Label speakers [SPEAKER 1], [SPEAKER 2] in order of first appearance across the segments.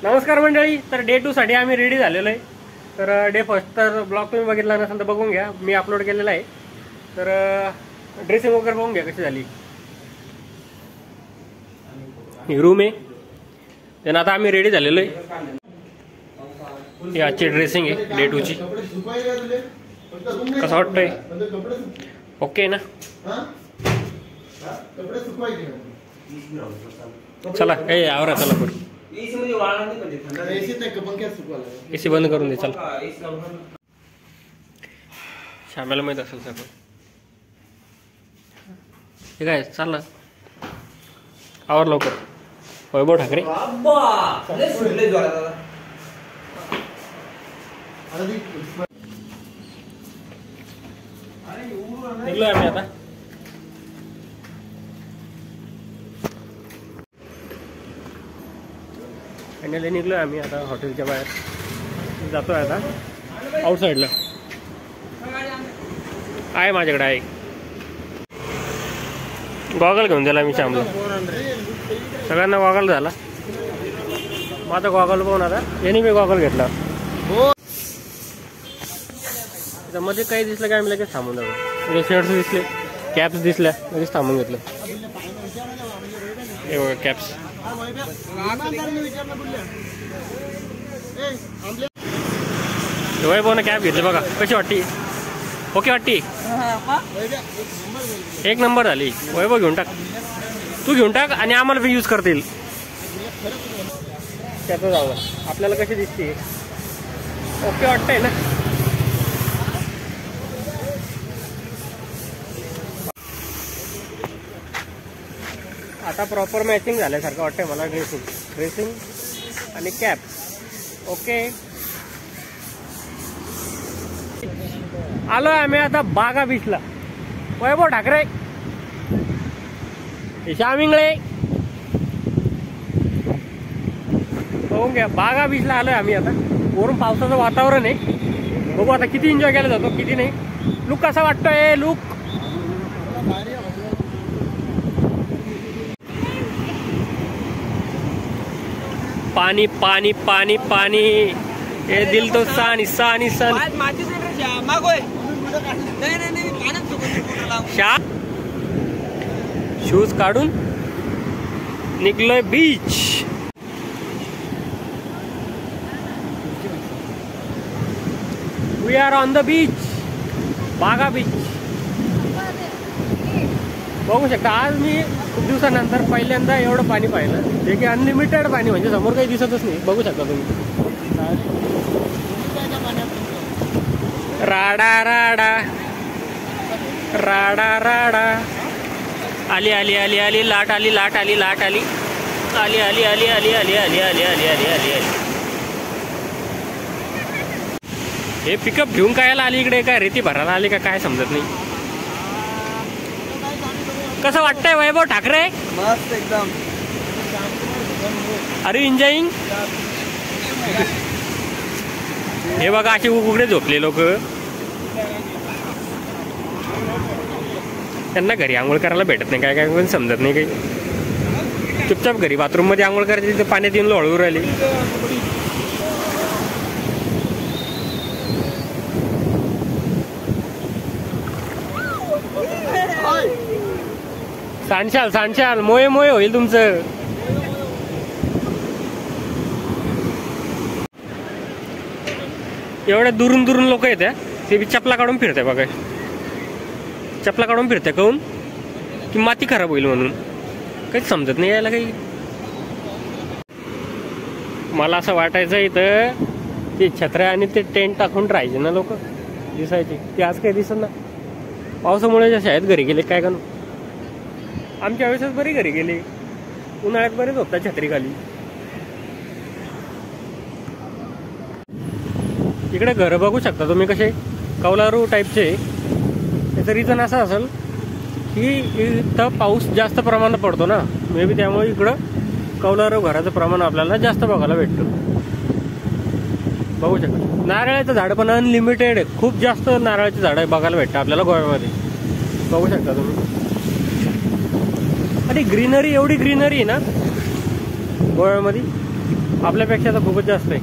[SPEAKER 1] नमस्कार मंडळी. तर डे 2 साठी आम्ही रेडी झालेलो आहे. तर डे फर्स्ट तर ब्लॉग तुम्ही बघितला नसेल तर बघून घ्या, मी अपलोड केलेला आहे. तर ड्रेसिंग वगैरे बघून घ्या कशी झाली. ही रूम आहे. त्यानं आता आम्ही रेडी झालेलो आहे. ही आजची ड्रेसिंग आहे डे 2 ची. कसं वाटतंय? ओके ना? चला ए आवरा चला पुढे. एसी बंद करून दे. चल श्यामाला माहित असेल सगळं. हे काय चाललं आवर लवकर. वैभव ठाकरे निघलोय आम्ही आता. फायनली निघलोय आम्ही आता हॉटेलच्या बाहेर. जातोय आता आउटसाईडला. आहे माझ्याकडे आहे गॉगल घेऊन दिला मी श्यामला. सगळ्यांना गॉगल झाला. माझा गॉगल पाहून आता याने मी गॉगल घेतला. मध्ये काही दिसलं काय आम्ही लगेच थांबून जातो. शर्ट्स दिसले, कॅप्स दिसल्या, लगेच थांबून घेतलं. हे बघा कॅप्स. वैभवनं कॅप घेतली बघा. कशी वाटती? ओके वाटती? एक नंबर झाली. वैभव घेऊन टाक, तू घेऊन टाक आणि आम्हाला पण यूज करता येईल. त्याचं जाऊ आपल्याला कशी दिसते. ओके वाटतंय ना? आता प्रॉपर मॅचिंग झाल्यासारखं वाटतंय मला. ड्रेसिंग आणि कॅप ओके. आलोय आम्ही आता बागा बीचला. वैभव ठाकरे, श्याम इंगळे बघून घ्या. बागा बीचला आलोय आम्ही आता. वरून पावसाचं वातावरण आहे. बघू आता किती एन्जॉय केला जातो किती नाही. लुक कसा वाटतोय? लुक पानी पानी पानी पानी. ये दिल तो सानी सानी सन. शूज काढून निघलोय beach. We are on the beach, Baga beach. बघू शकता आज मी खूप दिवसानंतर पहिल्यांदा एवढं पाणी पाहिलं. जे की अनलिमिटेड पाणी, म्हणजे समोर काही दिसतच नाही. बघू शकता तुम्ही. राडा राडा राडा राडा. आली आली आली आली लाट आली लाट आली लाट आली आली आली आली आली आली आली आली आली आली आली आली. हे पिकअप घेऊन कायला आली इकडे? काय रेती भरायला आली का काय समजत नाही. कसं वाटतंय वैभव ठाकरे?
[SPEAKER 2] मस्त एकदम.
[SPEAKER 1] अरे एन्जॉयिंग. हे बघा असे उघडे झोपले लोक. त्यांना घरी आंघोळ करायला भेटत नाही. काय काय पण समजत नाही काही. चुपचाप घरी बाथरूम मध्ये आंघोळ करायची, तिथे पाण्यात येऊन लोळू राहिली. सांडशाल सांडशाल मोये मोये होईल तुमचं. एवढ्या दुरून दुरून लोक येत्या. ते बी चपला काढून फिरते बघा. चपला काढून फिरते काहून? की माती खराब होईल म्हणून. काहीच समजत नाही यायला काही. मला असं वाटायचं इथं ते छत्र्या आणि ते टेंट टाकून राहायचे ना लोक, दिसायचे. ते आज काही दिसत ना. पावसामुळे शाळेत घरी गेले काय का. आमच्या वेळेसच बरी घरी गेले. उन्हाळ्यात बरेच होता छत्री खाली. इकडे घर बघू शकता तुम्ही कसे कौलारू टाईपचे. त्याचं रिझन असं असेल की इथं पाऊस जास्त प्रमाणात पडतो ना, मे बी त्यामुळे इकडं कौलारू घराचं प्रमाण आपल्याला जास्त बघायला भेटतं. बघू शकता नारळाचं झाड पण अनलिमिटेड आहे. खूप जास्त नारळाची झाडं बघायला भेटतं आपल्याला गोव्यामध्ये. बघू शकता तुम्ही. आणि ग्रीनरी, एवढी ग्रीनरी आहे ना गोव्यामध्ये. आपल्यापेक्षा तर खूपच जास्त आहे.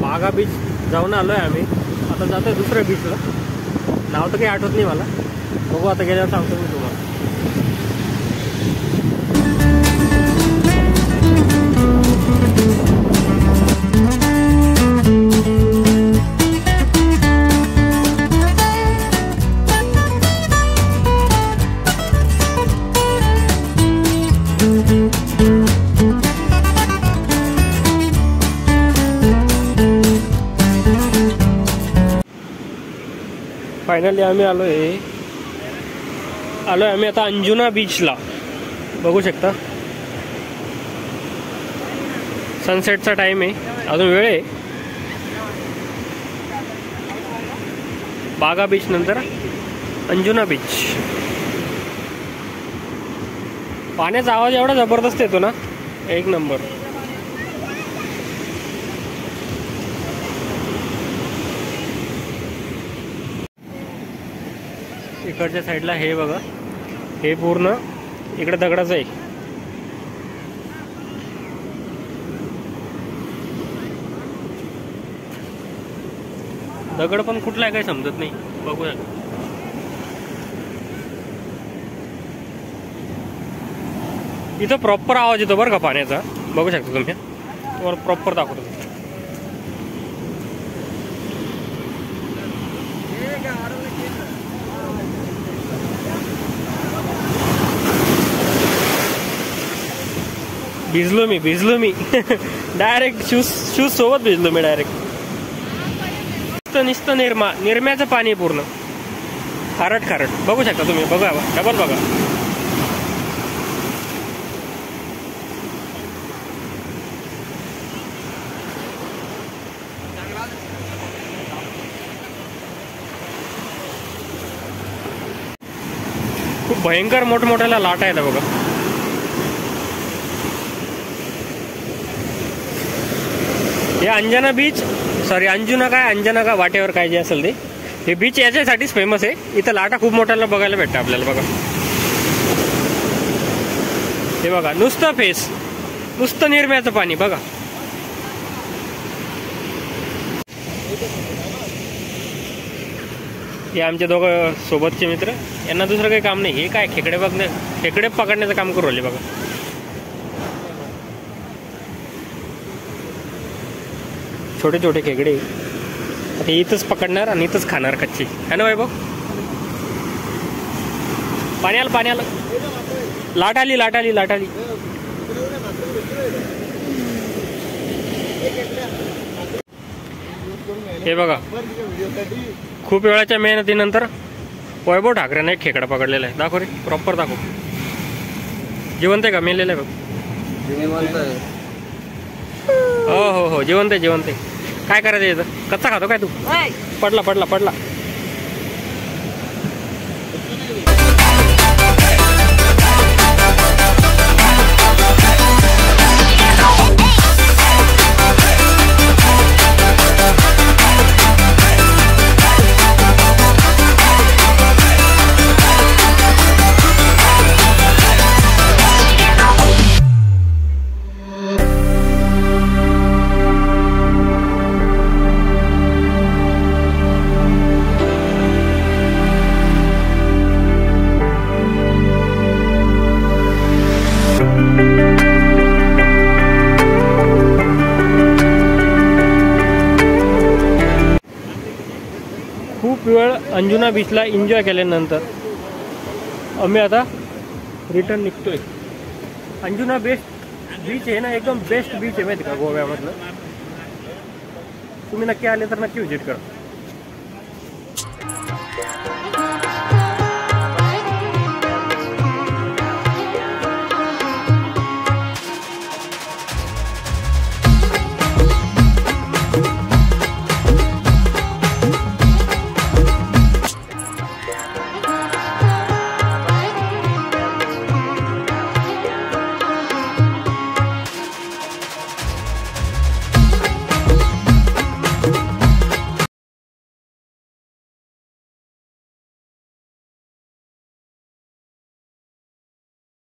[SPEAKER 1] बागा बीच जाऊन आलोय आम्ही. आता जातोय दुसऱ्या बीचला. नाव तर काही आठवत नाही मला. बघू आता गेल्यावर सांगतो मी तुम्हाला. फायनली आम्ही आलोय आम्ही आता अंजुना बीचला. बघू शकता सनसेटचा टाइम आहे. अजून वेळ आहे. बागा बीच नंतर अंजुना बीच. पाण्याचा आवाज एवढा जबरदस्त येतो ना, एक नंबर. इकडच्या साईडला हे बघा, हे पूर्ण इकडे दगडाचं आहे. दगड पण कुठला आहे काही समजत नाही. बघूया. इथं प्रॉपर आवाज येतो बरं का पाण्याचा. बघू शकता तुम्ही. तुम्हाला प्रॉपर दाखवतो. भिजलो मी डायरेक्ट शूज सोबत भिजलो मी डायरेक्ट. नुसतं निरम्याचं पाणी पूर्ण खारट. बघू शकता तुम्ही. बघा डबल बघा. खूप भयंकर मोठमोठ्याला लाटा आहेत बघा. हे अंजना बीच, सॉरी अंजुना का वाटेवर काय जे असेल ते, हे बीच याच्यासाठीच फेमस आहे. इथं लाटा खूप मोठ्याला बघायला भेटतं आपल्याला. बघा हे बघा, नुसतं निरम्याचं पाणी बघा. हे आमचे दोघं सोबतचे मित्र. यांना दुसरं काही काम नाही. हे काय खेकडे पकडण्याचं काम करू राहिले बघा. छोटे छोटे खेकडे. आता इथंच पकडणार आणि इथंच खाणार कच्ची. है ना वैभव? पाण्याला लाट आली. हे बघा, खूप वेळाच्या मेहनतीनंतर वैभव ठाकरेने एक खेकडा पकडलेला आहे. दाखव रे, प्रॉपर दाखव. जिवंत आहे का मेलेलं आहे बघ? हो जिवंत आहे. काय करायचं याचं? कच्चा खातो काय तू? पडला. खूप वेळ अंजुना बीचला एन्जॉय केल्यानंतर आम्ही आता रिटर्न निघतोय. अंजुना बीच आहे ना, एकदम बेस्ट बीच आहे माहिती का गोव्यामधलं. तुम्ही नक्की आले तर नक्की व्हिजिट करा.